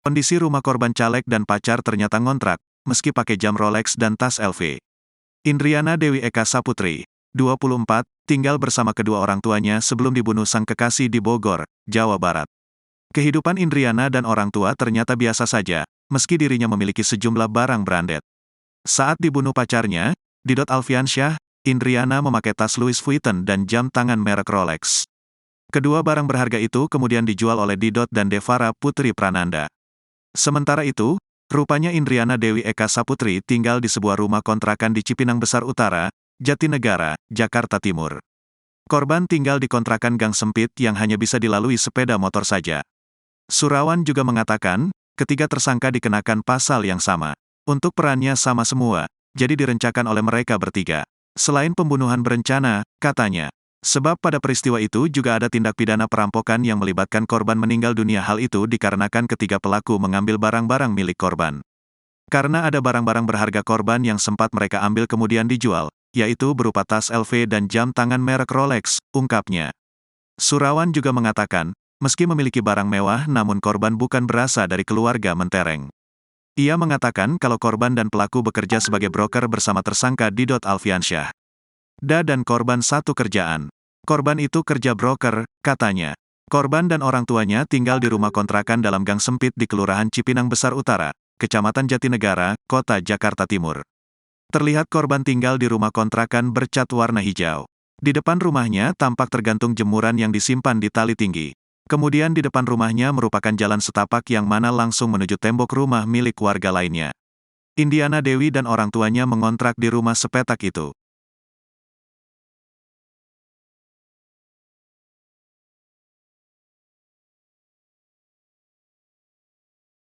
Kondisi rumah korban caleg dan pacar ternyata ngontrak, meski pakai jam Rolex dan tas LV. Indriana Dewi Eka Saputri, 24, tinggal bersama kedua orang tuanya sebelum dibunuh sang kekasih di Bogor, Jawa Barat. Kehidupan Indriana dan orang tua ternyata biasa saja, meski dirinya memiliki sejumlah barang branded. Saat dibunuh pacarnya, Didot Alfiansyah, Indriana memakai tas Louis Vuitton dan jam tangan merek Rolex. Kedua barang berharga itu kemudian dijual oleh Didot dan Devara Putri Prananda. Sementara itu, rupanya Indriana Dewi Eka Saputri tinggal di sebuah rumah kontrakan di Cipinang Besar Utara, Jatinegara, Jakarta Timur. Korban tinggal di kontrakan gang sempit yang hanya bisa dilalui sepeda motor saja. Surawan juga mengatakan, ketiga tersangka dikenakan pasal yang sama. Untuk perannya sama semua, jadi direncanakan oleh mereka bertiga. Selain pembunuhan berencana, katanya, sebab pada peristiwa itu juga ada tindak pidana perampokan yang melibatkan korban meninggal dunia. Hal itu dikarenakan ketiga pelaku mengambil barang-barang milik korban. Karena ada barang-barang berharga korban yang sempat mereka ambil kemudian dijual, yaitu berupa tas LV dan jam tangan merek Rolex, ungkapnya. Surawan juga mengatakan, meski memiliki barang mewah namun korban bukan berasal dari keluarga mentereng. Ia mengatakan kalau korban dan pelaku bekerja sebagai broker bersama tersangka Didot Alfiansyah. Dan korban satu kerjaan. Korban itu kerja broker, katanya. Korban dan orang tuanya tinggal di rumah kontrakan dalam gang sempit di Kelurahan Cipinang Besar Utara, Kecamatan Jatinegara, Kota Jakarta Timur. Terlihat korban tinggal di rumah kontrakan bercat warna hijau. Di depan rumahnya tampak tergantung jemuran yang disimpan di tali tinggi. Kemudian di depan rumahnya merupakan jalan setapak yang mana langsung menuju tembok rumah milik warga lainnya. Indriana Dewi dan orang tuanya mengontrak di rumah sepetak itu.